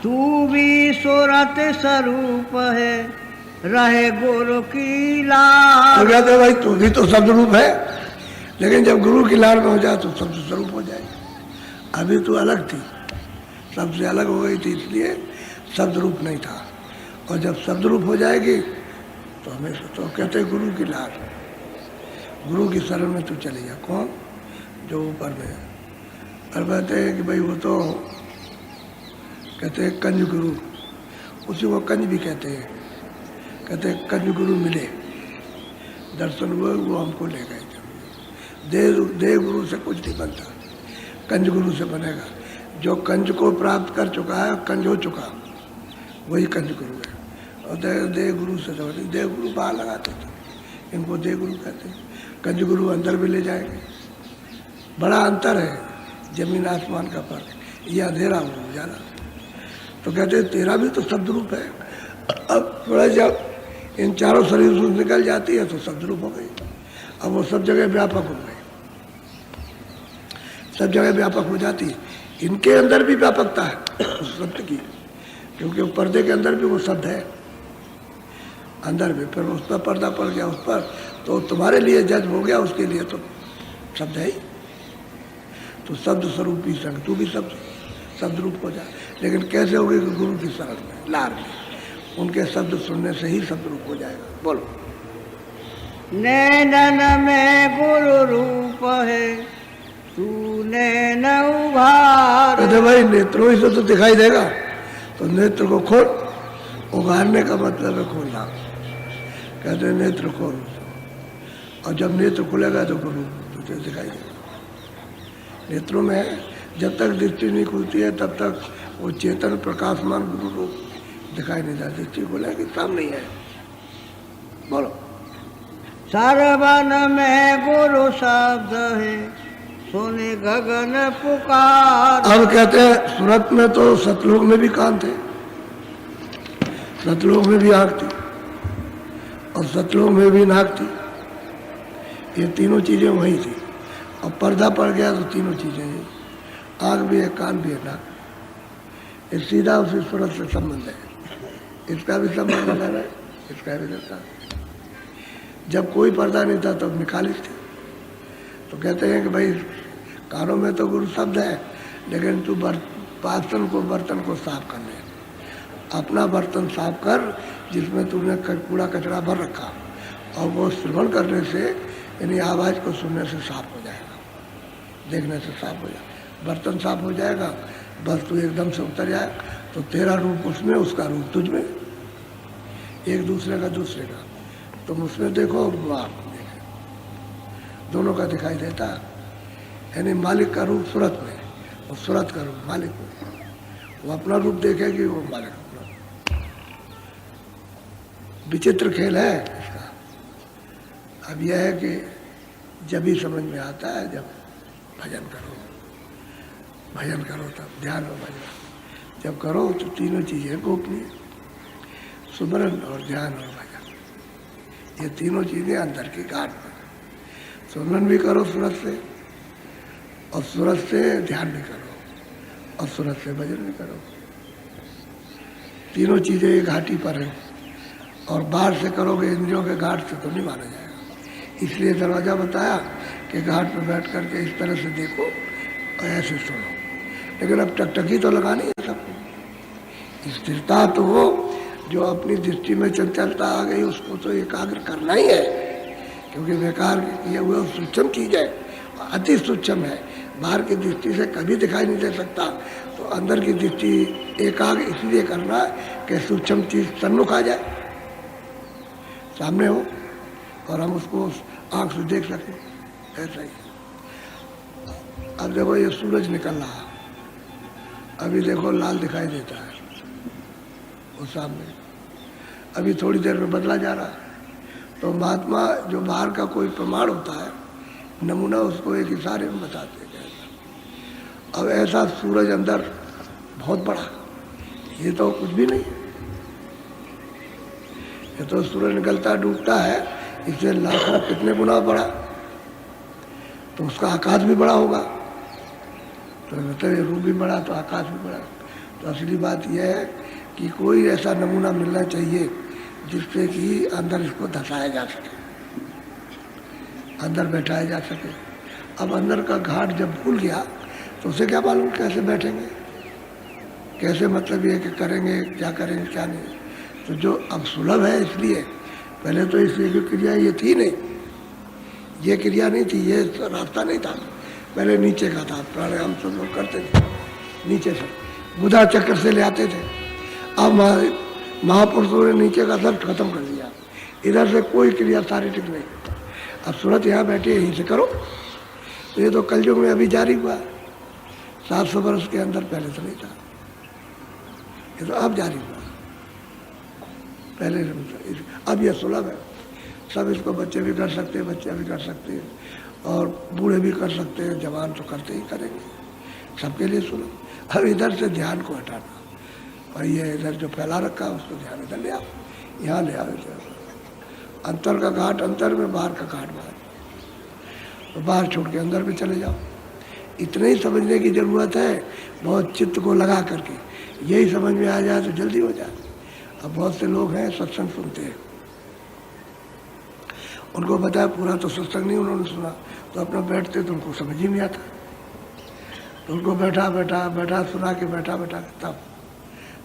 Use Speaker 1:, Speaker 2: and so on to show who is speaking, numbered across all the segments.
Speaker 1: तू भी सूरत स्वरूप है, रहे गुरु की लाल।
Speaker 2: तो कहते भाई तू भी तो शब्द रूप है, लेकिन जब गुरु की लाल में हो जाए तो शब्द स्वरूप हो जाएगी। अभी तू अलग थी, सबसे अलग हो गई थी, इसलिए शब्द रूप नहीं था। और जब शब्द रूप हो जाएगी तो हमें तो कहते हैं गुरु की लाल, गुरु की शरण में तू चले जा। कौन? जो ऊपर में है। और कहते हैं कि भाई वो तो कहते हैं कंज गुरु, उसी को कंज भी कहते हैं। कहते हैं कंज गुरु मिले, दर्शन हुए, वो हमको ले गए। देह गुरु से कुछ नहीं बनता, कंज गुरु से बनेगा। जो कंज को प्राप्त कर चुका है, कंज हो चुका, वही कंज गुरु है। और देह गुरु से तो देह गुरु बाहर लगाते थे, इनको देह गुरु कहते हैं। कंज गुरु अंदर भी ले जाएंगे। बड़ा अंतर है जमीन आसमान का फर्क। ये अंधेरा हो उजाला। तो कहते हैं तेरा भी तो शब्द रूप है। अब थोड़ा जब इन चारों शरीर से निकल जाती है तो शब्द रूप हो गई। अब वो सब जगह व्यापक हो गई, सब जगह व्यापक हो जाती है। इनके अंदर भी व्यापकता है शब्द की, क्योंकि वो पर्दे के अंदर भी वो शब्द है, अंदर भी। फिर उस पर पर्दा पड़ गया, उस पर तो तुम्हारे लिए जज हो गया, उसके लिए तो शब्द है ही। तो शब्द स्वरूप ही संग तू भी शब्द रूप हो जाए। लेकिन कैसे होगी? गुरु की शरण में, लार में, उनके शब्द सुनने से ही शब्द रूप हो जाएगा। बोलो।
Speaker 1: नैनन में गुरु रूप है, तू नैन उघार।
Speaker 2: कहते भाई नेत्रों से तो दिखाई देगा, तो नेत्र को खोल। उघारने का मतलब है खोलना। कहते नेत्र खोल, और जब नेत्र खुलेगा तो गुरु तुझे दिखाई देगा। नेत्रों में जब तक दृष्टि नहीं खुलती है तब तक वो चेतन प्रकाशमान गुरु रूप दिखाई नहीं देता। दृष्टि खुलेगी सामने ही है। बोलो।
Speaker 1: सरवन में गुरु शब्द है, सुने गगन पुकार।
Speaker 2: अब कहते हैं सूरत में तो सतलोक में भी कान थे, सतलोक में भी आँख थी, और सतलोक में भी नाक थी। ये तीनों चीजें वही थी। और पर्दा पड़ गया तो तीनों चीजें हैं, आँख भी है, कान भी है, नाक। ये सीधा उसी सूरत से संबंध है। इसका भी संबंध है, इसका भी रहता। जब कोई पर्दा नहीं था तब निखालिस थी। तो कहते हैं कि भाई कानों में तो गुरु शब्द है, लेकिन तू बर्तन को साफ कर ले। अपना बर्तन साफ कर जिसमें तूने कूड़ा कचरा भर रखा, और वो श्रवण करने से यानी आवाज़ को सुनने से साफ हो जाएगा, देखने से साफ हो जाएगा, बर्तन साफ हो जाएगा। बस तू एकदम से उतर जाए तो तेरा रूप उसमें, उसका रूप तुझ में, एक दूसरे का दूसरे का। तुम उसमें देखो और वो आपको देखे, दोनों का दिखाई देता है। यानी मालिक का रूप सूरत में और सूरत का रूप मालिक में। वो अपना रूप देखेगी, वो मालिक अपना। विचित्र खेल है इसका। अब यह है कि जब ही समझ में आता है जब भजन करो, भजन करो तब ध्यान हो भजन। जब करो तो तीनों चीजें गोपनीय, सुमरन और ध्यान और भजन, ये तीनों चीजें अंदर की गांठ में। सुमरन भी करो सूरत से, और सूरत से ध्यान भी करो, और सूरत से भजन भी करो। तीनों चीजें एक घाटी पर हैं, और बाहर से करोगे इंद्रियों के घाट से तो नहीं माना जाएगा। इसलिए दरवाजा बताया कि घाट पर बैठ करके इस तरह से देखो और ऐसे सुनो। लेकिन अब टकटकी तो लगानी है सबको। स्थिरता तो वो जो अपनी दृष्टि में चंचलता आ गई उसको तो एकाग्र करना ही है, क्योंकि बेकार किए हुए सूक्ष्म चीज है, अति सूक्ष्म है, बाहर की दृष्टि से कभी दिखाई नहीं दे सकता। तो अंदर की दृष्टि एकाग्र इसलिए करना है कि सूक्ष्म चीज सन्मुख आ जाए, सामने हो, और हम उसको आंख से देख सकें। ऐसा ही अब देखो ये सूरज निकल रहा, अभी देखो लाल दिखाई देता है वो सामने, अभी थोड़ी देर में बदला जा रहा है। तो महात्मा जो बाहर का कोई प्रमाण होता है, नमूना, उसको एक इशारे में बताते हैं। अब ऐसा सूरज अंदर बहुत बड़ा, ये तो कुछ भी नहीं है, ये तो सूरज निकलता डूबता है, इससे लाखों कितने गुना बड़ा, तो उसका आकाश भी बड़ा होगा। तो मतलब ये रूप भी बड़ा तो आकाश भी बड़ा। तो असली बात यह है कि कोई ऐसा नमूना मिलना चाहिए जिससे कि अंदर इसको धसाया जा सके, अंदर बैठाया जा सके। अब अंदर का घाट जब भूल गया तो उसे क्या मालूम कैसे बैठेंगे, कैसे, मतलब ये कि करेंगे क्या करेंगे क्या नहीं। तो जो अब सुलभ है इसलिए, पहले तो इसलिए जो क्रिया ये थी नहीं, ये क्रिया नहीं थी, ये रास्ता नहीं था, पहले नीचे का था। प्राणायाम सब लोग करते थे नीचे से, बुधा चक्र से ले आते थे। अब महापुरुषों ने नीचे का सब खत्म कर दिया, इधर से कोई क्रिया शारीरिक नहीं। अब सूरत यहाँ बैठी है, यहीं से करो। तो ये तो कलयुग में अभी जारी हुआ, 700 वर्ष के अंदर, पहले तो नहीं था, ये तो अब जारी हुआ, पहले अब ये सुलभ है। सब इसको बच्चे भी कर सकते हैं, बच्चे भी कर सकते हैं, और बूढ़े भी कर सकते हैं, जवान तो करते ही करेंगे, सबके लिए सुलभ। अब इधर से ध्यान को हटाना, और ये इधर जो फैला रखा है उसको ध्यान इधर ले आओ, यहाँ ले आओ। अंतर का घाट अंतर में, बाहर का घाट बाहर, तो बाहर छोड़ के अंदर में चले जाओ। इतने ही समझने की ज़रूरत है, बहुत चित्त को लगा करके, यही समझ में आ जाए तो जल्दी हो जाए। अब बहुत से लोग हैं सत्संग सुनते हैं, उनको बताया पूरा तो सत्संग नहीं उन्होंने सुना, तो अपना बैठते तो उनको समझ ही नहीं आता, तो उनको बैठा बैठा बैठा सुना के बैठा बैठा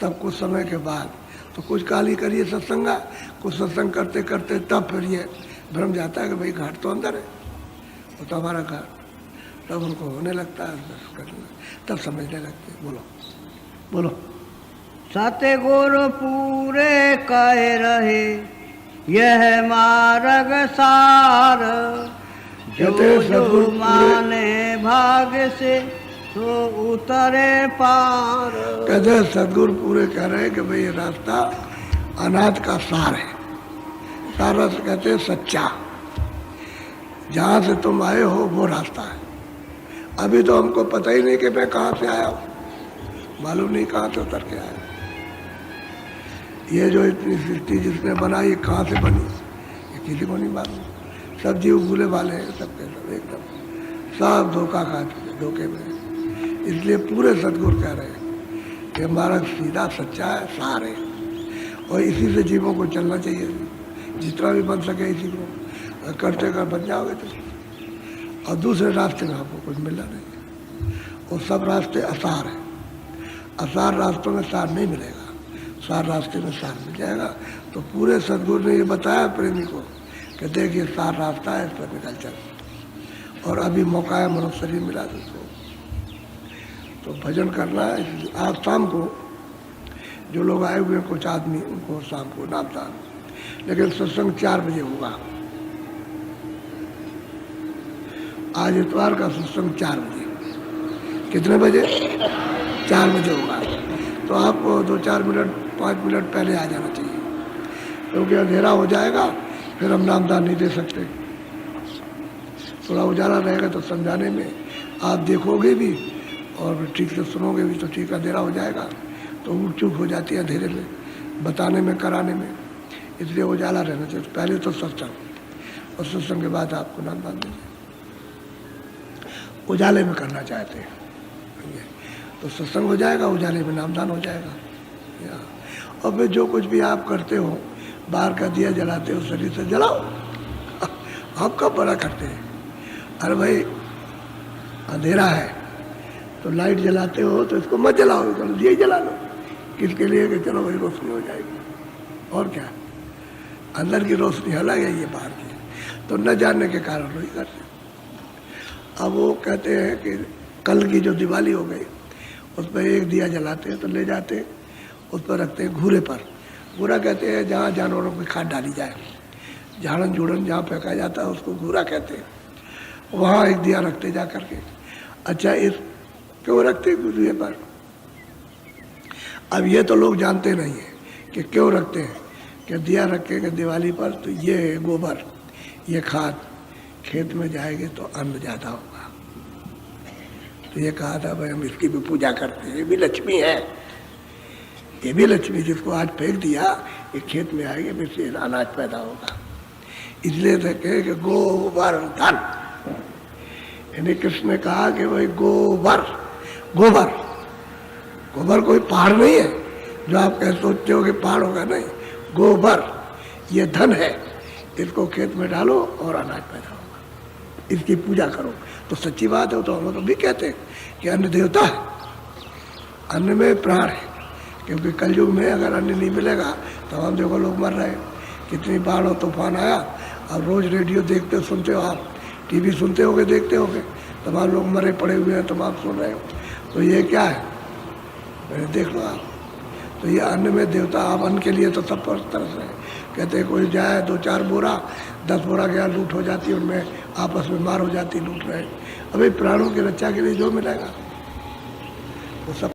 Speaker 2: तब कुछ समय के बाद तो कुछ काल ही करिए सत्संग, कुछ सत्संग करते करते तब फिर ये भ्रम जाता है कि भाई घाट तो अंदर है, वो तो हमारा घाट, तब उनको होने लगता है, तब समझने लगते। बोलो बोलो।
Speaker 1: सतगुर पूरे कह रहे यह मार्ग सार, जो जो माने भाग्य से तो उतरे पार।
Speaker 2: कहते सदगुरु पूरे कह रहे हैं कि भाई ये रास्ता अनाथ का सार है। सारा से कहते हैं सच्चा, जहाँ से तुम आए हो वो रास्ता है। अभी तो हमको पता ही नहीं कि मैं कहाँ से आया हूँ, मालूम नहीं कहाँ से उतर के आया। ये जो इतनी सृष्टि जिसने बनाई ये कहाँ से बनी ये किसी को नहीं मालूम। सब जीव भूले वाले हैं, सबके सब एकदम सब धोखा खा चुके, धोखे में। इसलिए पूरे सदगुरु कह रहे हैं कि हमारा सीधा सच्चा है, सार है, और इसी से जीवों को चलना चाहिए, जितना भी बन सके इसी को करते कर बन जाओगे तो। और दूसरे रास्ते में आपको कुछ मिलना नहीं, वो सब रास्ते असार है। असार रास्तों में सार नहीं मिलेगा, सार रास्ते में सार मिल जाएगा। तो पूरे सदगुरु ने ये बताया प्रेमी को कि देखिए सार रास्ता है, इस पर निकल चल। और अभी मौका है, मनुष्य शरीर मिला दोस्तों, तो भजन करना है। आज शाम को जो लोग आए हुए हैं कुछ आदमी, उनको शाम को नामदान, लेकिन सत्संग 4 बजे होगा। आज इतवार का सत्संग 4 बजे, कितने बजे? 4 बजे होगा। तो आपको 2-4 मिनट 5 मिनट पहले आ जाना चाहिए, क्योंकि अंधेरा हो जाएगा, फिर हम नामदान नहीं दे सकते। थोड़ा उजाला रहेगा तो समझाने में आप देखोगे भी और ठीक से सुनोगे भी, तो ठीक अंधेरा हो जाएगा तो ऊट चूक हो जाती है अंधेरे में, बताने में कराने में। इसलिए उजाला रहना चाहिए। पहले तो सत्संग, और सत्संग के बाद आपको नामदान देंगे। उजाले में करना चाहते हैं तो सत्संग हो जाएगा, उजाले में नामदान हो जाएगा। और फिर जो कुछ भी आप करते हो, बाहर का दिया जलाते हो, शरीर से जलाओ। आप कब बड़ा करते हैं? अरे भाई अंधेरा है तो लाइट जलाते हो तो इसको मत जलाओ, चलो दिया जला लो। किसके लिए? कि चलो भाई रोशनी हो जाएगी। और क्या, अंदर की रोशनी अलग है, ये बाहर की, तो न जानने के कारण वही करते। अब वो कहते हैं कि कल की जो दिवाली हो गई उस पर एक दिया जलाते हैं, तो ले जाते हैं उस पर रखते हैं घूरे पर। घूरा कहते हैं जहाँ जानवरों की खाद डाली जाए, झाड़न झूड़न जहाँ फेंका जाता है उसको घूरा कहते हैं। वहाँ एक दिया रखते जा करके। अच्छा, इस क्यों रखते घूरे पर? अब ये तो लोग जानते नहीं हैं कि क्यों रखते हैं। कि दिया रखेंगे दिवाली पर तो ये गोबर, ये खाद खेत में जाएंगे तो अन्न ज़्यादा होगा। तो ये कहा था भाई हम इसकी भी पूजा करते हैं, ये भी लक्ष्मी है, ये भी लक्ष्मी, जिसको आज फेंक दिया ये खेत में आएंगे, फिर से अनाज पैदा होगा। इसलिए तो कहे कि गोवर्धन, यानी कृष्ण ने कहा कि भाई गोबर, गोबर गोबर कोई पहाड़ नहीं है जो आप कह सोचते हो कि पहाड़ होगा, नहीं। गोबर ये धन है, इसको खेत में डालो और अनाज पैदा होगा, इसकी पूजा करो। तो सच्ची बात है, तो हम तो भी कहते हैं कि अन्न देवता है, अन्न में प्राण है। क्योंकि कलयुग में अगर अन्न नहीं मिलेगा तो हम देखो लोग मर रहे हैं, कितनी बाढ़ और तूफान आया। अब रोज़ रेडियो देखते हो, सुनते हो, आप टीवी सुनते होगे, देखते होगे, तमाम लोग मरे पड़े हुए हैं, तमाम सुन रहे हो। तो ये क्या है, देख लो आप। तो ये अन्न में देवता, आप अन्न के लिए तो सब तरह से कहते हैं। कोई जाए 2-4 बोरा 10 बोरा के यहाँ लूट हो जाती है, उनमें आपस में मार हो जाती, लूट रहे। अभी प्राणों की रक्षा के लिए जो मिलेगा वो सब